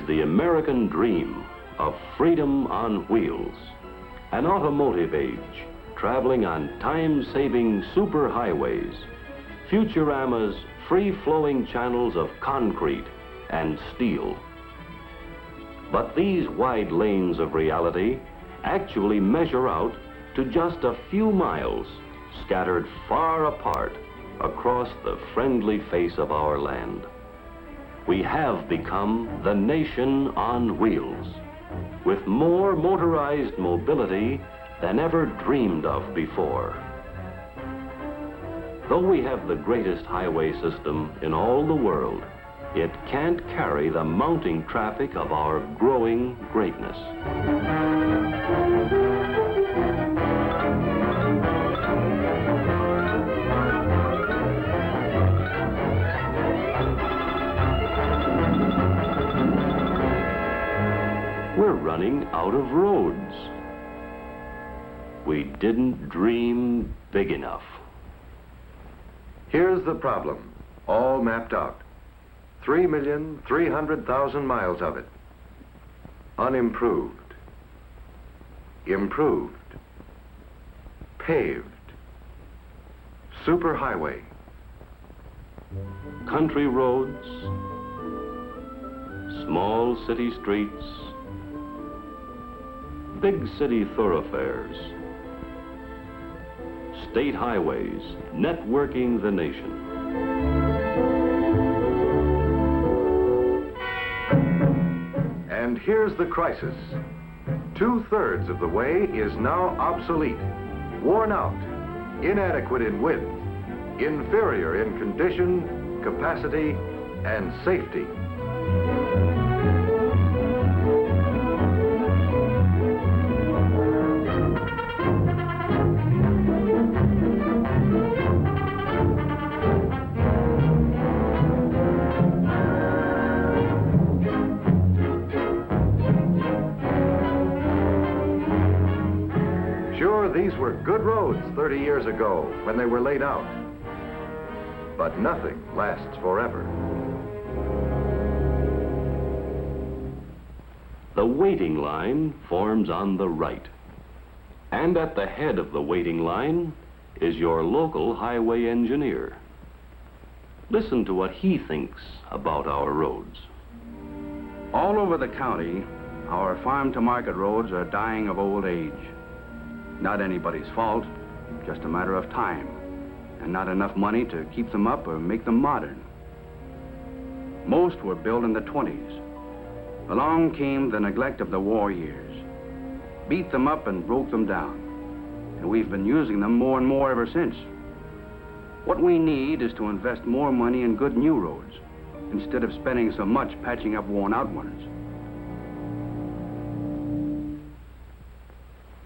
the American dream of freedom on wheels, an automotive age traveling on time-saving superhighways, Futurama's free-flowing channels of concrete and steel. But these wide lanes of reality actually measure out to just a few miles scattered far apart across the friendly face of our land. We have become the nation on wheels, with more motorized mobility than ever dreamed of before. Though we have the greatest highway system in all the world, it can't carry the mounting traffic of our growing greatness. We're running out of roads. We didn't dream big enough. Here's the problem, all mapped out. 3,300,000 miles of it. Unimproved. Improved. Paved. Superhighway. Country roads, small city streets, big city thoroughfares, state highways networking the nation. And here's the crisis. 2/3 of the way is now obsolete, worn out, inadequate in width, inferior in condition, capacity, and safety. These were good roads 30 years ago when they were laid out. But nothing lasts forever. The waiting line forms on the right. And at the head of the waiting line is your local highway engineer. Listen to what he thinks about our roads. All over the county, our farm-to-market roads are dying of old age. Not anybody's fault, just a matter of time, and not enough money to keep them up or make them modern. Most were built in the 20s. Along came the neglect of the war years, beat them up and broke them down, and we've been using them more and more ever since. What we need is to invest more money in good new roads, instead of spending so much patching up worn-out ones.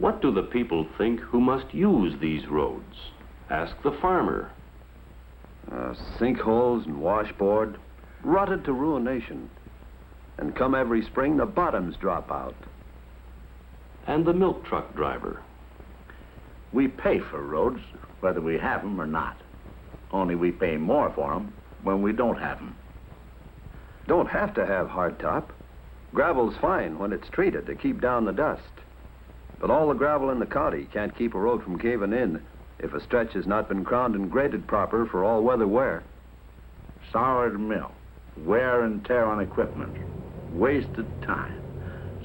What do the people think who must use these roads? Ask the farmer. Sinkholes and washboard, rutted to ruination. And come every spring, the bottoms drop out. And the milk truck driver. We pay for roads, whether we have them or not. Only we pay more for them when we don't have them. Don't have to have hardtop. Gravel's fine when it's treated to keep down the dust. But all the gravel in the county can't keep a road from caving in if a stretch has not been crowned and graded proper for all weather wear. Soured milk, wear and tear on equipment, wasted time.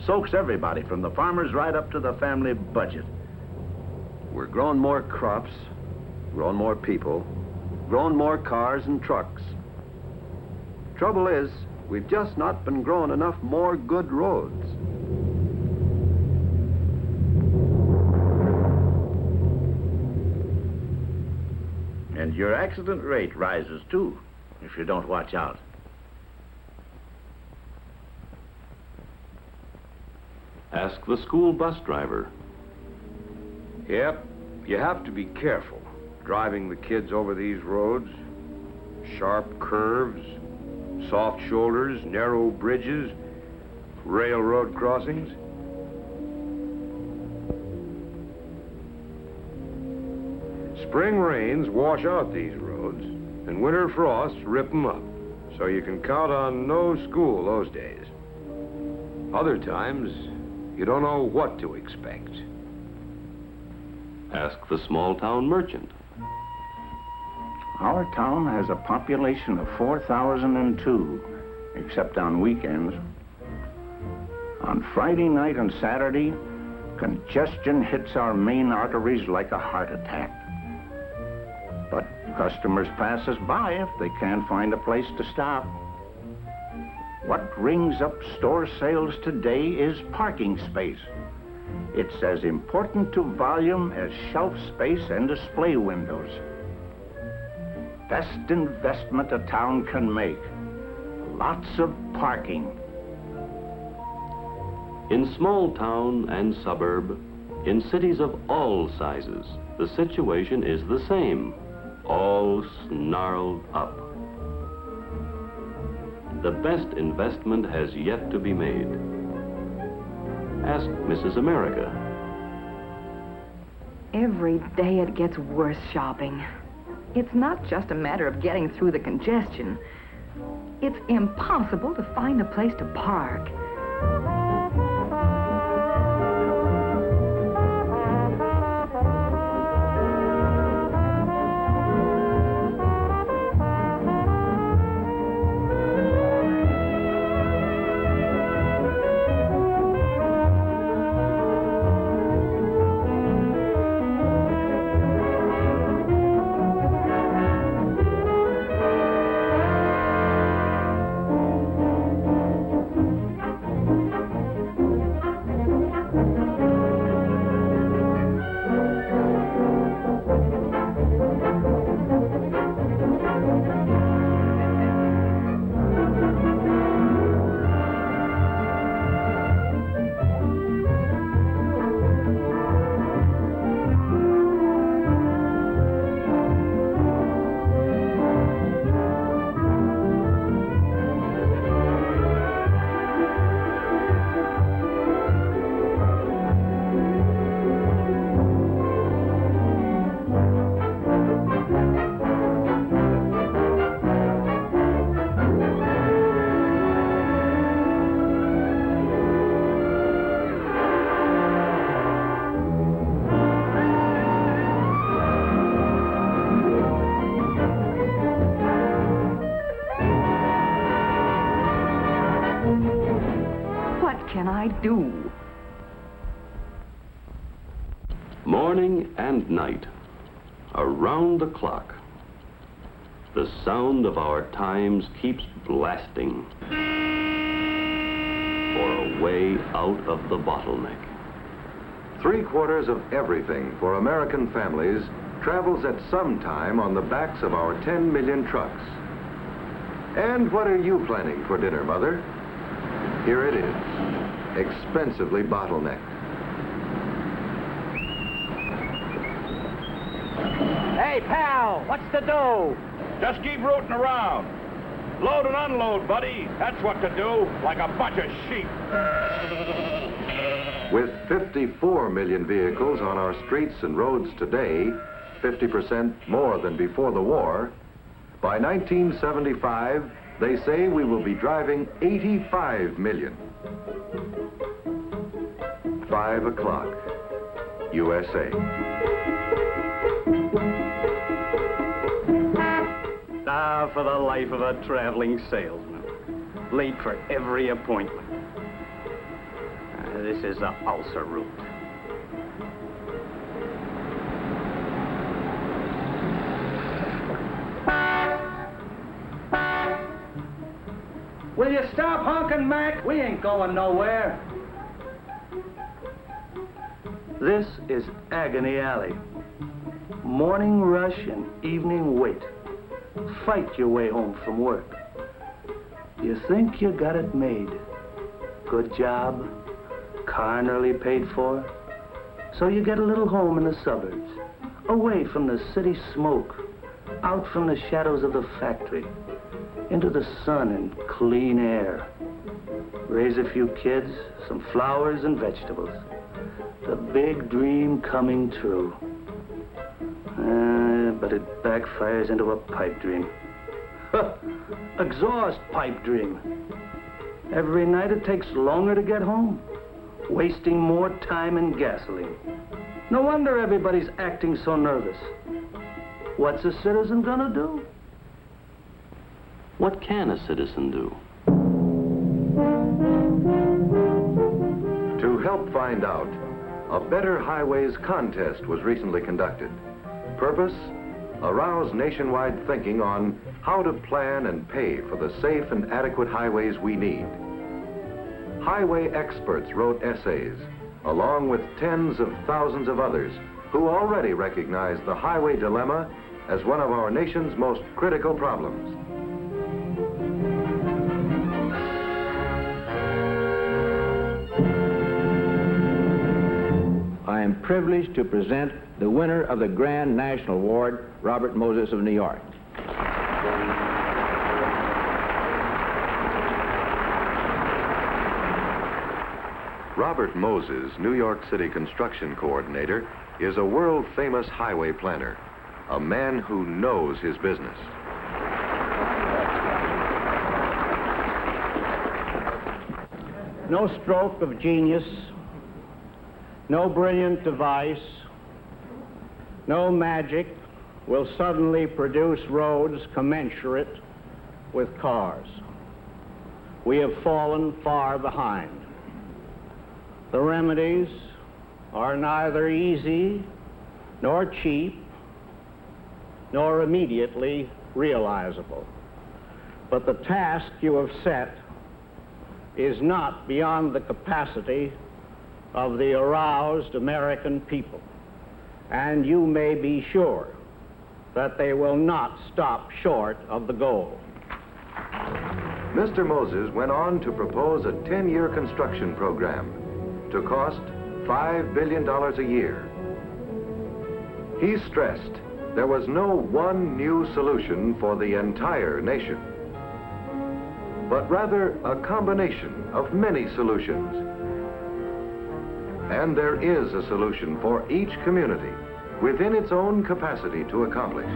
Soaks everybody from the farmers right up to the family budget. We're growing more crops, growing more people, growing more cars and trucks. Trouble is, we've just not been growing enough more good roads. And your accident rate rises too, if you don't watch out. Ask the school bus driver. Yep, you have to be careful driving the kids over these roads. Sharp curves, soft shoulders, narrow bridges, railroad crossings. Spring rains wash out these roads, and winter frosts rip them up, so you can count on no school those days. Other times, you don't know what to expect. Ask the small-town merchant. Our town has a population of 4,002, except on weekends. On Friday night and Saturday, congestion hits our main arteries like a heart attack. But customers pass us by if they can't find a place to stop. What rings up store sales today is parking space. It's as important to volume as shelf space and display windows. Best investment a town can make. Lots of parking. In small town and suburb, in cities of all sizes, the situation is the same, all snarled up. The best investment has yet to be made. Ask Mrs. America. Every day it gets worse shopping. It's not just a matter of getting through the congestion. It's impossible to find a place to park. Do. Morning and night, around the clock, the sound of our times keeps blasting for a way out of the bottleneck. 3/4 of everything for American families travels at some time on the backs of our 10 million trucks. And what are you planning for dinner, Mother? Here it is. Expensively bottlenecked. Hey, pal, what's the dough? Just keep rooting around. Load and unload, buddy. That's what to do, like a bunch of sheep. With 54 million vehicles on our streets and roads today, 50% more than before the war, by 1975, they say we will be driving 85 million. 5 o'clock, USA. Ah, for the life of a traveling salesman. Late for every appointment. This is the ulcer route. Will you stop honking, Mac? We ain't going nowhere. This is Agony Alley. Morning rush and evening wait. Fight your way home from work. You think you got it made. Good job, car nearly paid for. So you get a little home in the suburbs, away from the city smoke, out from the shadows of the factory, into the sun and clean air. Raise a few kids, some flowers and vegetables. The big dream coming true. But it backfires into a pipe dream. Exhaust pipe dream. Every night it takes longer to get home, wasting more time in gasoline. No wonder everybody's acting so nervous. What's a citizen gonna do? What can a citizen do? To help find out, a Better Highways contest was recently conducted. Purpose? Arouse nationwide thinking on how to plan and pay for the safe and adequate highways we need. Highway experts wrote essays, along with tens of thousands of others who already recognize the highway dilemma as one of our nation's most critical problems. I am privileged to present the winner of the Grand National Award, Robert Moses of New York. Robert Moses, New York City construction coordinator, is a world-famous highway planner, a man who knows his business. No stroke of genius, no brilliant device, no magic will suddenly produce roads commensurate with cars. We have fallen far behind. The remedies are neither easy, nor cheap, nor immediately realizable. But the task you have set is not beyond the capacity of the aroused American people, and you may be sure that they will not stop short of the goal. Mr. Moses went on to propose a 10-year construction program to cost $5 billion a year. He stressed there was no one new solution for the entire nation, but rather a combination of many solutions. And there is a solution for each community within its own capacity to accomplish.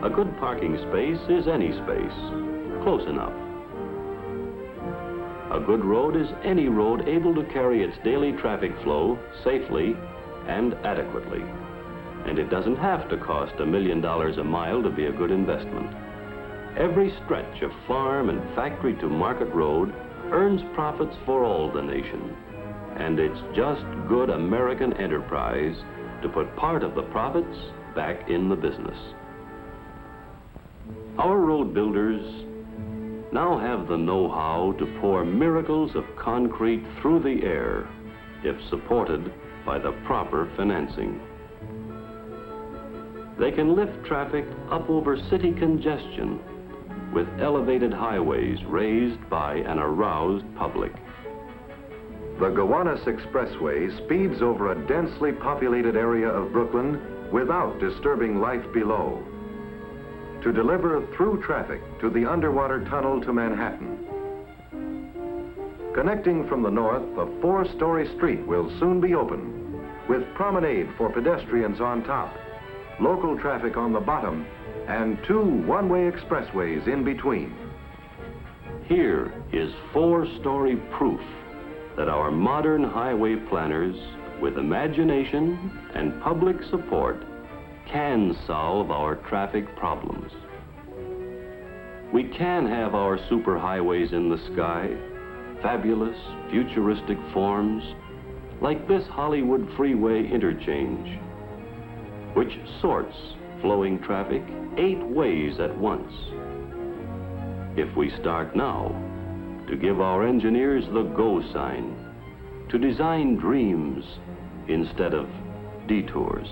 A good parking space is any space, close enough. A good road is any road able to carry its daily traffic flow safely and adequately. And it doesn't have to cost $1 million a mile to be a good investment. Every stretch of farm and factory to market road earns profits for all the nation. And it's just good American enterprise to put part of the profits back in the business. Our road builders now have the know-how to pour miracles of concrete through the air if supported by the proper financing. They can lift traffic up over city congestion with elevated highways raised by an aroused public. The Gowanus Expressway speeds over a densely populated area of Brooklyn without disturbing life below, to deliver through traffic to the underwater tunnel to Manhattan. Connecting from the north, a 4-story street will soon be open, with promenade for pedestrians on top, local traffic on the bottom, and 2 one-way expressways in between. Here is 4-story proof that our modern highway planners, with imagination and public support, can solve our traffic problems. We can have our superhighways in the sky, fabulous, futuristic forms, like this Hollywood freeway interchange, which sorts flowing traffic 8 ways at once. If we start now to give our engineers the go sign, to design dreams instead of detours.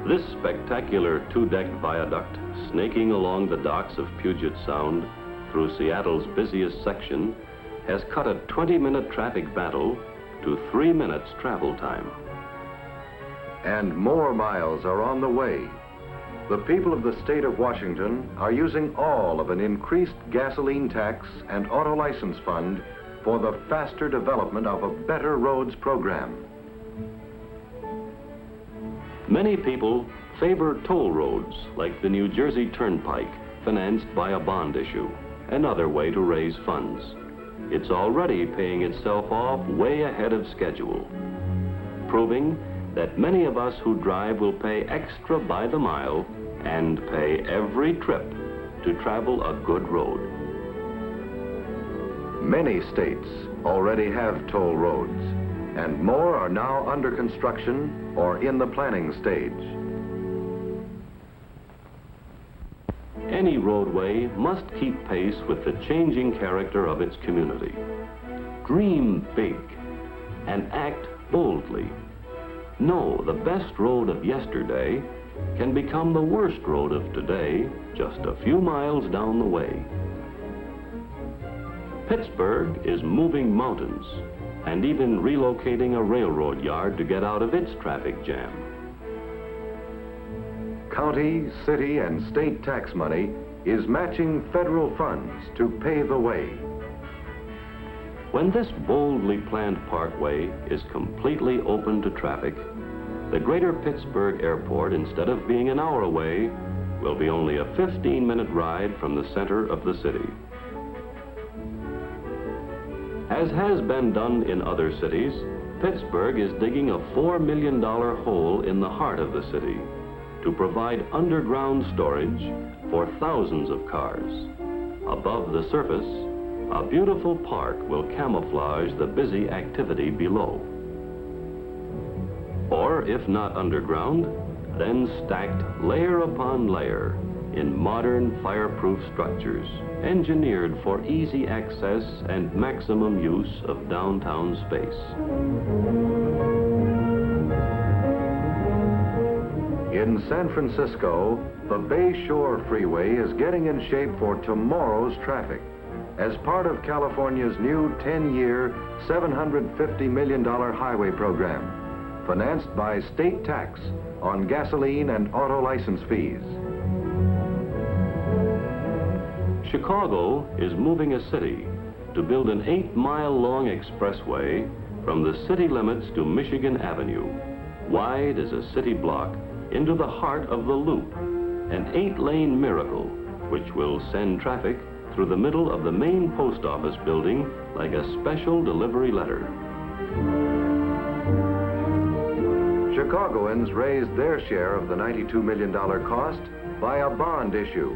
This spectacular 2-decked viaduct snaking along the docks of Puget Sound through Seattle's busiest section has cut a 20-minute traffic battle to 3 minutes travel time. And more miles are on the way. The people of the state of Washington are using all of an increased gasoline tax and auto license fund for the faster development of a better roads program. Many people favor toll roads like the New Jersey Turnpike, financed by a bond issue, another way to raise funds. It's already paying itself off way ahead of schedule, proving that many of us who drive will pay extra by the mile and pay every trip to travel a good road. Many states already have toll roads, and more are now under construction or in the planning stage. Any roadway must keep pace with the changing character of its community. Dream big and act boldly. Know the best road of yesterday can become the worst road of today just a few miles down the way. Pittsburgh is moving mountains and even relocating a railroad yard to get out of its traffic jam. County, city, and state tax money is matching federal funds to pave the way. When this boldly planned parkway is completely open to traffic, the greater Pittsburgh Airport, instead of being an hour away, will be only a 15-minute ride from the center of the city. As has been done in other cities, Pittsburgh is digging a $4 million hole in the heart of the city to provide underground storage for thousands of cars. Above the surface, a beautiful park will camouflage the busy activity below. Or if not underground, then stacked layer upon layer in modern fireproof structures, engineered for easy access and maximum use of downtown space. In San Francisco, the Bay Shore Freeway is getting in shape for tomorrow's traffic as part of California's new 10-year, $750 million highway program, financed by state tax on gasoline and auto license fees. Chicago is moving a city to build an 8-mile-long expressway from the city limits to Michigan Avenue, wide as a city block, into the heart of the Loop, an 8-lane miracle which will send traffic through the middle of the main post office building like a special delivery letter. Chicagoans raised their share of the $92 million cost by a bond issue,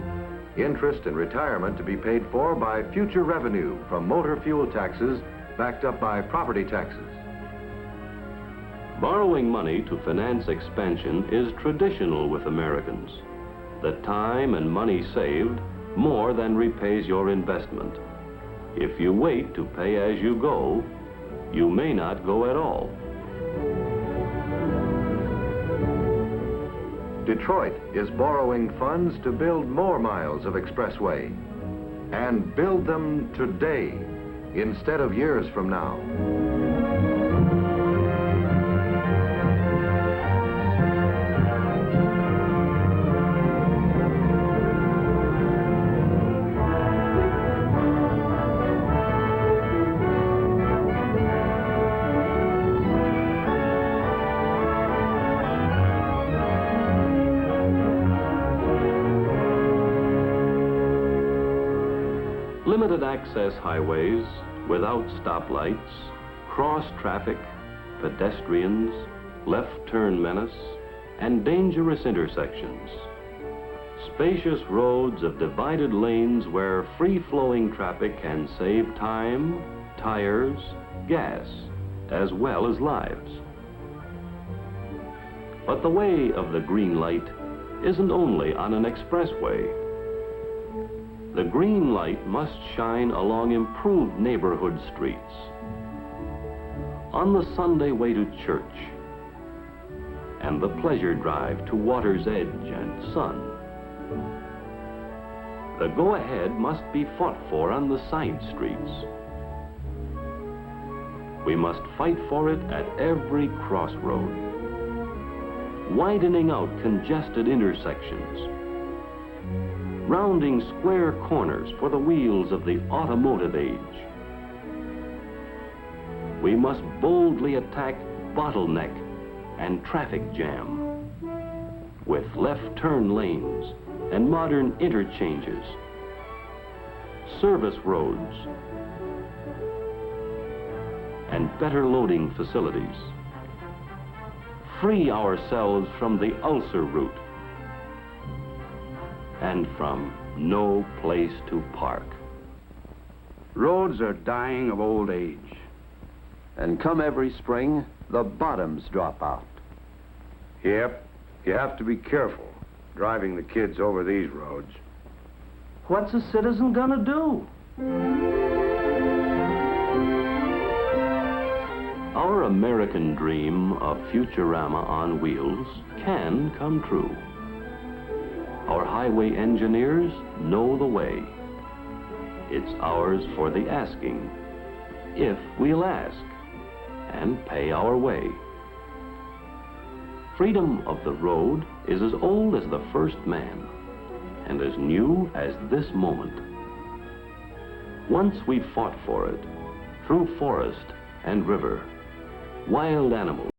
interest and retirement to be paid for by future revenue from motor fuel taxes backed up by property taxes. Borrowing money to finance expansion is traditional with Americans. The time and money saved more than repays your investment. If you wait to pay as you go, you may not go at all. Detroit is borrowing funds to build more miles of expressway, and build them today instead of years from now. Limited access highways without stoplights, cross traffic, pedestrians, left turn menace, and dangerous intersections. Spacious roads of divided lanes where free-flowing traffic can save time, tires, gas, as well as lives. But the way of the green light isn't only on an expressway. The green light must shine along improved neighborhood streets, on the Sunday way to church, and the pleasure drive to water's edge and sun. The go-ahead must be fought for on the side streets. We must fight for it at every crossroad, widening out congested intersections, rounding square corners for the wheels of the automotive age. We must boldly attack bottleneck and traffic jam with left turn lanes and modern interchanges, service roads, and better loading facilities. Free ourselves from the ulcer route and from no place to park. Roads are dying of old age. And come every spring, the bottoms drop out. Yep, you have to be careful driving the kids over these roads. What's a citizen gonna do? Our American dream of Futurama on wheels can come true. Our highway engineers know the way. It's ours for the asking, if we'll ask and pay our way. Freedom of the road is as old as the first man and as new as this moment. Once we fought for it, through forest and river, wild animals